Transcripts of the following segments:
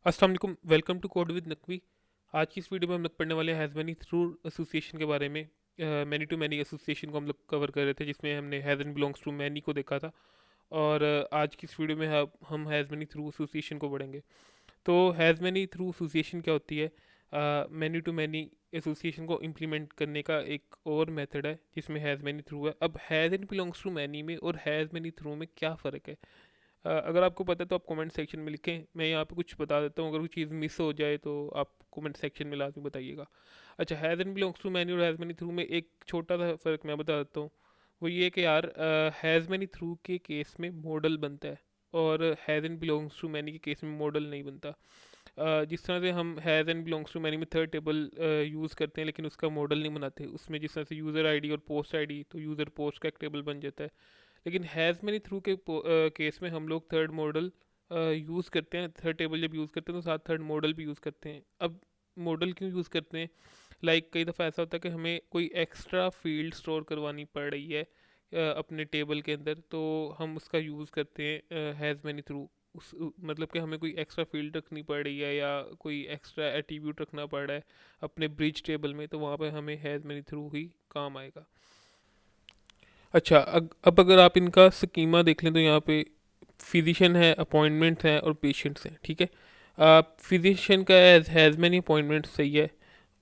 अस्सलाम वालेकुम, welcome to code with Naqvi. आज की इस वीडियो में हम लोग पढ़ने वाले हैं हैज़ मैनी थ्रू एसोसिएशन के बारे में। मैनी टू मैनी एसोसिएशन को हम लोग कवर कर रहे थे, जिसमें हमने has and belongs to many को देखा था। और आज की इस वीडियो में हम हैज़ मैनी थ्रू एसोसिएशन को पढ़ेंगे। तो हैज़ मैनी थ्रू एसोसिएशन क्या होती है? मैनी टू मैनी एसोसिएशन को इम्प्लीमेंट करने का एक और मेथड है जिसमें हैज़ मैनी थ्रू है। अब has and belongs to many में और हैज़ मैनी थ्रू में क्या फ़र्क है? अगर आपको पता है तो आप कमेंट सेक्शन में लिखें। मैं यहाँ पे कुछ बता देता हूँ, अगर कोई चीज़ मिस हो जाए तो आप कमेंट सेक्शन में लाजमी बताइएगा। अच्छा, has and belongs to many और हैज़ मैनी थ्रू में एक छोटा सा फ़र्क मैं बता देता हूँ। वो ये कि यार, हैज़ मैनी थ्रू के केस में मॉडल बनता है और has and belongs to many के केस में मॉडल नहीं बनता। जिस तरह से हम has and belongs to many में थर्ड टेबल यूज़ करते हैं लेकिन उसका मॉडल नहीं बनाते, उसमें जिस तरह से यूज़र आईडी और पोस्ट आईडी, तो यूज़र पोस्ट का एक टेबल बन जाता है। लेकिन हैज़ मैनी थ्रू के केस में हम लोग थर्ड मॉडल यूज़ करते हैं। थर्ड टेबल जब यूज़ करते हैं तो साथ थर्ड मॉडल भी यूज़ करते हैं। अब मॉडल क्यों यूज़ करते हैं? कई दफ़ा ऐसा होता है कि हमें कोई एक्स्ट्रा फील्ड स्टोर करवानी पड़ रही है अपने टेबल के अंदर, तो हम उसका यूज़ करते हैं हैज़ मैनी थ्रू। मतलब कि हमें कोई एक्स्ट्रा फील्ड रखनी पड़ रही है या कोई एक्स्ट्रा एट्रीब्यूट रखना पड़ रहा है अपने ब्रिज टेबल में, तो वहाँ पे हमें हैज़ मैनी थ्रू ही काम आएगा। अच्छा, अब अगर आप इनका स्कीमा देख लें तो यहाँ पे फिजिशियन है, अपॉइंटमेंट्स हैं और पेशेंट्स हैं, ठीक है। फिजिशियन का हैज़ मैनी अपॉइंटमेंट सही है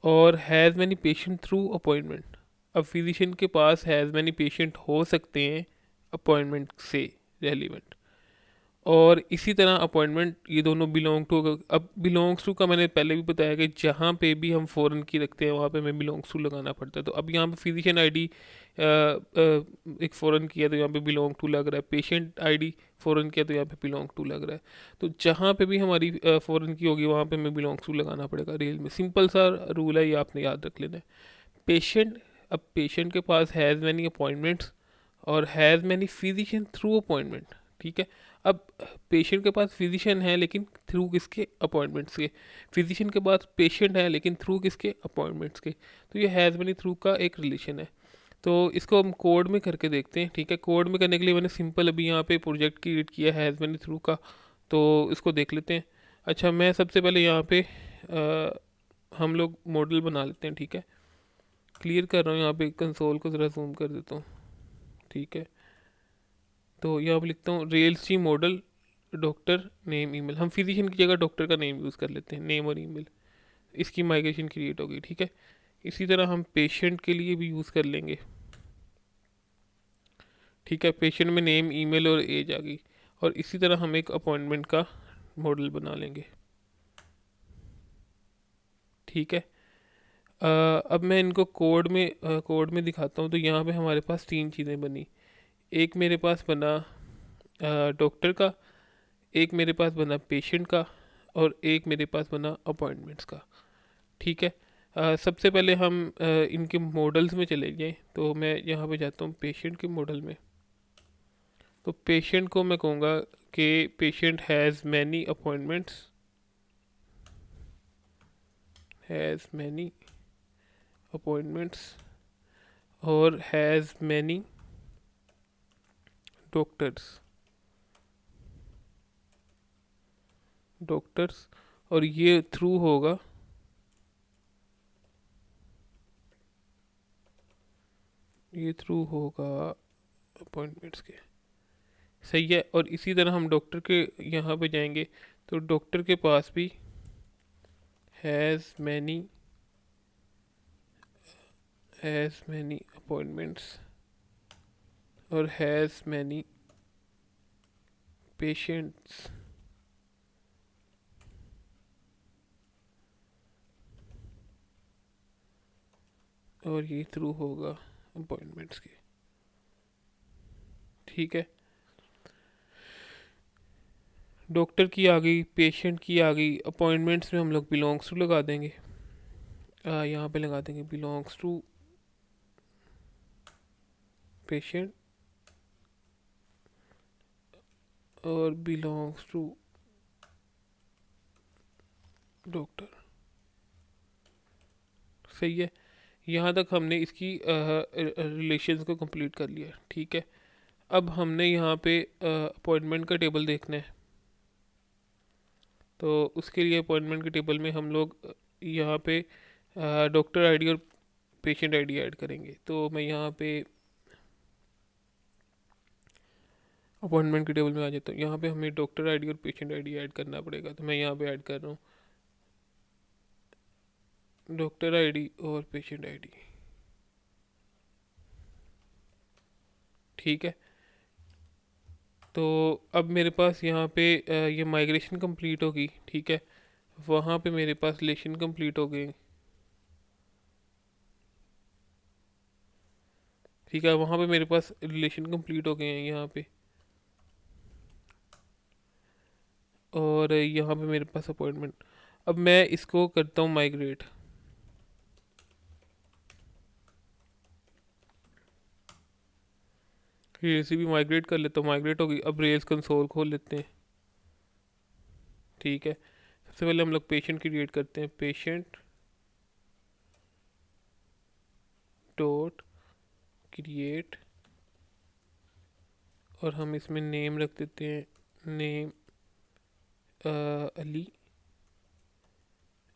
और has many patient through appointment. अब फिजिशियन के पास हैज़ मैनी पेशेंट हो सकते हैं अपॉइंटमेंट से रेलिवेंट, और इसी तरह अपॉइंटमेंट ये दोनों बिलोंग टू। अब बिलोंग्स टू का मैंने पहले भी बताया कि जहाँ पे भी हम फ़ॉरेन की रखते हैं वहाँ पे हमें बिलोंग्स टू लगाना पड़ता है। तो अब यहाँ पे फिजिशियन आईडी एक फ़ॉरेन की है तो यहाँ पे बिलोंग टू लग रहा है, पेशेंट आईडी फ़ॉरेन की है तो यहाँ पे बिलोंग टू लग रहा है। तो जहाँ पे भी हमारी फ़ॉरेन की होगी वहाँ पे हमें बिलोंग्स टू लगाना पड़ेगा। रियल में सिंपल सा रूल है, ये आपने याद रख लेना है। पेशेंट, अब पेशेंट के पास हैज़ मैनी अपॉइंटमेंट्स और has many physician through appointment, ठीक है। अब पेशेंट के पास फिजिशियन है लेकिन थ्रू किसके? अपॉइंटमेंट्स के। फिजिशियन के पास पेशेंट है लेकिन थ्रू किसके? अपॉइंटमेंट्स के। तो ये हैज़ मैनी थ्रू का एक रिलेशन है। तो इसको हम कोड में करके देखते हैं, ठीक है। कोड में करने के लिए मैंने सिंपल अभी यहाँ पे प्रोजेक्ट क्रिएट किया है हैज़ मैनी थ्रू का, तो इसको देख लेते हैं। अच्छा, मैं सबसे पहले यहाँ पे हम लोग मॉडल बना लेते हैं, ठीक है। क्लियर कर रहा हूँ यहाँ पे, कंसोल को ज़रा जूम कर देता हूँ, ठीक है। तो यहाँ पे लिखता हूँ रियल सी मॉडल डॉक्टर नेम ईमेल। हम फिजिशियन की जगह डॉक्टर का नेम यूज़ कर लेते हैं, नेम और ईमेल। इसकी माइग्रेशन क्रिएट होगी, ठीक है। इसी तरह हम पेशेंट के लिए भी यूज़ कर लेंगे, ठीक है। पेशेंट में नेम, ईमेल और एज आ गई। और इसी तरह हम एक अपॉइंटमेंट का मॉडल बना लेंगे, ठीक है। अब मैं इनको कोड में दिखाता हूँ। तो यहाँ पे हमारे पास तीन चीज़ें बनी। एक मेरे पास बना डॉक्टर का, एक मेरे पास बना पेशेंट का, और एक मेरे पास बना अपॉइंटमेंट्स का, ठीक है। सबसे पहले हम इनके मॉडल्स में चले गए, तो मैं यहाँ पे जाता हूँ पेशेंट के मॉडल में। तो पेशेंट को मैं कहूँगा कि patient has many appointments, has many appointments और हैज़ मैनी डॉक्टर्स, डॉक्टर्स। और ये थ्रू होगा, ये थ्रू होगा अपॉइंटमेंट्स के, सही है। और इसी तरह हम डॉक्टर के यहाँ पे जाएंगे, तो डॉक्टर के पास भी हैज़ मैनी अपॉइंटमेंट्स और हैज़ मैनी पेशेंट्स। और ये थ्रू होगा अपॉइंटमेंट्स के, ठीक है। डॉक्टर की आ गई, पेशेंट की आ गई, अपॉइंटमेंट्स में हम लोग बिलोंग्स टू लगा देंगे। यहाँ पे लगा देंगे बिलोंग्स टू पेशेंट और बिलोंग्स टू डॉक्टर, सही है। यहाँ तक हमने इसकी रिलेशंस को कंप्लीट कर लिया, ठीक है। अब हमने यहाँ पे अपॉइंटमेंट का टेबल देखना है। तो उसके लिए अपॉइंटमेंट के टेबल में हम लोग यहाँ पे डॉक्टर आईडी और पेशेंट आईडी ऐड करेंगे। तो मैं यहाँ पे अपॉइंटमेंट के टेबल में आ जाता हूँ। यहाँ पे हमें डॉक्टर आईडी और पेशेंट आईडी ऐड करना पड़ेगा, तो मैं यहाँ पे ऐड कर रहा हूँ डॉक्टर आईडी और पेशेंट आईडी। ठीक है, तो अब मेरे पास यहाँ पे ये माइग्रेशन कंप्लीट होगी। ठीक है, वहाँ पे मेरे पास रिलेशन कंप्लीट हो गए। ठीक है, वहाँ पे मेरे पास रिलेशन कंप्लीट हो गए हैं यहाँ पे, और यहाँ पे मेरे पास अपॉइंटमेंट। अब मैं इसको करता हूँ माइग्रेट। ये रेसिपी माइग्रेट कर लेता हूँ, माइग्रेट हो गई। अब रेल्स कंसोल खोल लेते हैं। ठीक है, सबसे पहले हम लोग पेशेंट क्रिएट करते हैं, पेशेंट डॉट क्रिएट, और हम इसमें नेम रख देते हैं, नेम अली,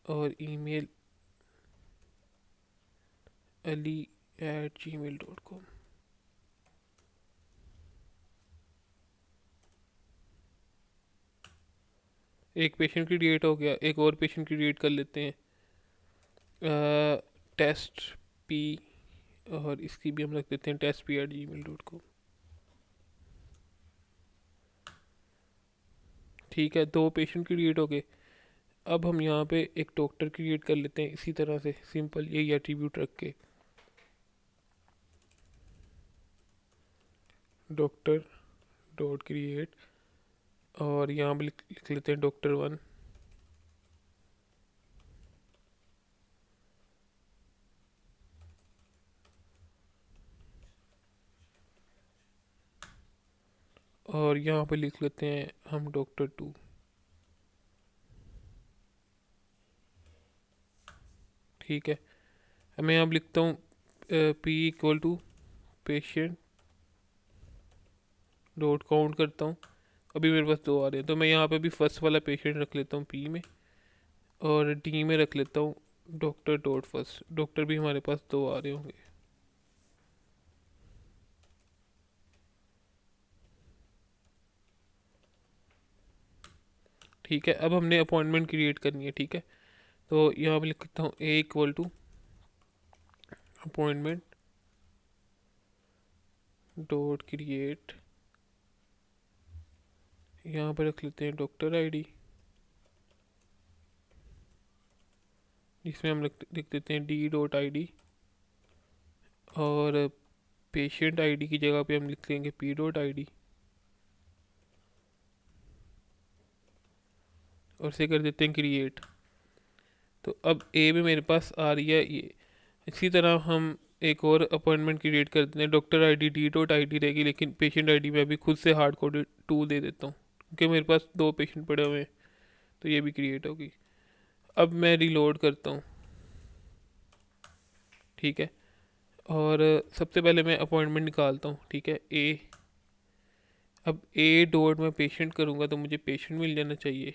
और ईमेल ali@gmail.com। एक पेशेंट क्रिएट हो गया, एक और पेशेंट क्रिएट कर लेते हैं, टेस्ट पी, और इसकी भी हम रख देते हैं testp@gmail.com। ठीक है, दो पेशेंट क्रिएट हो गए। अब हम यहाँ पे एक डॉक्टर क्रिएट कर लेते हैं इसी तरह से, सिंपल यही एट्रीब्यूट रख के, डॉक्टर डॉट क्रिएट, और यहाँ पे लिख लेते हैं डॉक्टर 1। और यहाँ पे लिख लेते हैं हम डॉक्टर 2। ठीक है, मैं यहाँ पे लिखता हूँ p = पेशेंट डॉट काउंट करता हूँ। अभी मेरे पास 2 आ रहे हैं, तो मैं यहाँ पे भी फर्स्ट वाला पेशेंट रख लेता हूँ p में, और d में रख लेता हूँ डॉक्टर.फर्स्ट। डॉक्टर भी हमारे पास 2 आ रहे होंगे। ठीक है, अब हमने अपॉइंटमेंट क्रिएट करनी है। ठीक है, तो यहाँ पे लिख लेता हूँ a = अपॉइंटमेंट डॉट क्रिएट, यहाँ पे रख लेते हैं डॉक्टर आईडी, जिसमें हम लिख देते हैं d.id, और पेशेंट आईडी की जगह पे हम लिख लेंगे p.id, और से कर देते हैं क्रिएट। तो अब ए में मेरे पास आ रही है ये। इसी तरह हम एक और अपॉइंटमेंट क्रिएट कर देते हैं, डॉक्टर आईडी d.id रहेगी, लेकिन पेशेंट आईडी में अभी खुद से हार्ड कोडेड 2 दे देता हूँ, क्योंकि मेरे पास 2 पेशेंट पड़े हुए हैं, तो ये भी क्रिएट होगी। अब मैं रिलोड करता हूँ। ठीक है, और सबसे पहले मैं अपॉइंटमेंट निकालता हूँ। ठीक है, ए, अब ए डॉट मैं पेशेंट करूँगा तो मुझे पेशेंट मिल जाना चाहिए,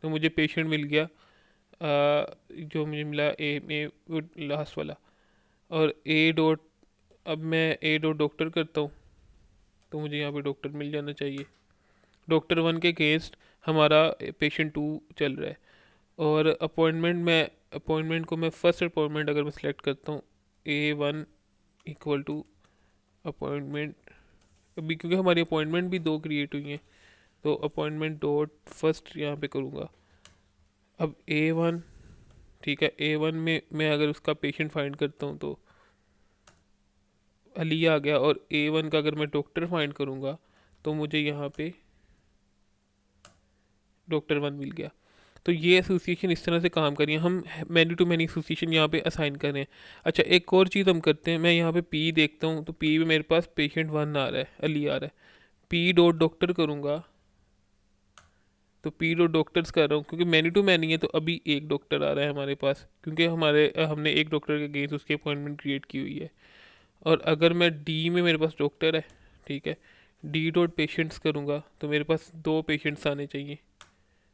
तो मुझे पेशेंट मिल गया। जो मुझे मिला ए में लास्ट वाला, और ए डॉट, अब मैं ए डॉट डॉक्टर करता हूँ तो मुझे यहाँ पे डॉक्टर मिल जाना चाहिए। डॉक्टर 1 के अगेंस्ट हमारा पेशेंट 2 चल रहा है, और अपॉइंटमेंट को मैं फर्स्ट अपॉइंटमेंट अगर मैं सेलेक्ट करता हूँ, A1 = अपॉइंटमेंट, अभी क्योंकि हमारी अपॉइंटमेंट भी 2 क्रिएट हुई हैं, तो अपॉइंटमेंट डॉट फर्स्ट यहाँ पे करूँगा। अब A1, ठीक है, A1 में मैं अगर उसका पेशेंट फाइंड करता हूँ तो अली आ गया, और A1 का अगर मैं डॉक्टर फाइंड करूँगा तो मुझे यहाँ पे डॉक्टर 1 मिल गया। तो ये एसोसिएशन इस तरह से काम करिए, हम मैनी टू मैनी एसोसिएशन यहाँ पे असाइन कर रहे हैं। अच्छा, एक और चीज़ हम करते हैं, मैं यहाँ पे पी देखता हूँ, तो पी में मेरे पास पेशेंट 1 आ रहा है, अली आ रहा है। पी डॉट डॉक्टर करूँगा तो पी डॉट डॉक्टर्स कर रहा हूँ, क्योंकि मैनी टू मैनी है, तो अभी एक डॉक्टर आ रहा है हमारे पास, क्योंकि हमने एक डॉक्टर के अगेंस्ट उसकी अपॉइंटमेंट क्रिएट की हुई है। और अगर मैं डी में मेरे पास डॉक्टर है, ठीक है, डी डॉट पेशेंट्स करूँगा तो मेरे पास 2 पेशेंट्स आने चाहिए,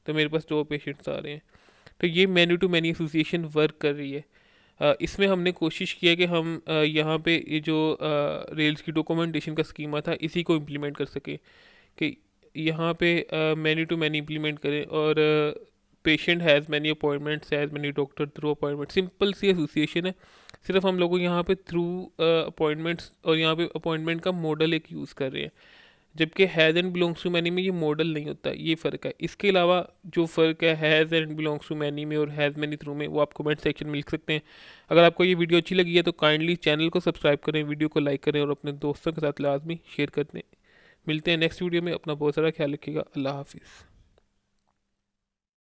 तो मेरे पास 2 पेशेंट्स आ रहे हैं। तो ये many to many association work कर रही है। इसमें हमने कोशिश किया कि हम यहाँ पे ये जो रेल्स की डॉक्यूमेंटेशन का स्कीमा था इसी को इम्प्लीमेंट कर सके, कि यहाँ पे मैनी टू मैनी इम्प्लीमेंट करें और patient has many appointments has many doctor through appointment. Simple सी एसोसिएशन है, सिर्फ हम लोगों यहाँ पे थ्रू अपॉइंटमेंट्स और यहाँ पे अपॉइंटमेंट का मॉडल एक यूज़ कर रहे हैं, जबकि has and belongs to many में ये मॉडल नहीं होता, ये फ़र्क है। इसके अलावा जो फ़र्क है has and belongs to many में और हैज़ मैनी थ्रू में, वो आप कमेंट सेक्शन में लिख सकते हैं। अगर आपको ये वीडियो अच्छी लगी है तो काइंडली चैनल को सब्सक्राइब करें, वीडियो को लाइक करें और अपने दोस्तों के साथ लाजमी शेयर कर दें। मिलते हैं नेक्स्ट वीडियो में, अपना बहुत सारा ख्याल रखिएगा। अल्लाह हाफिज़।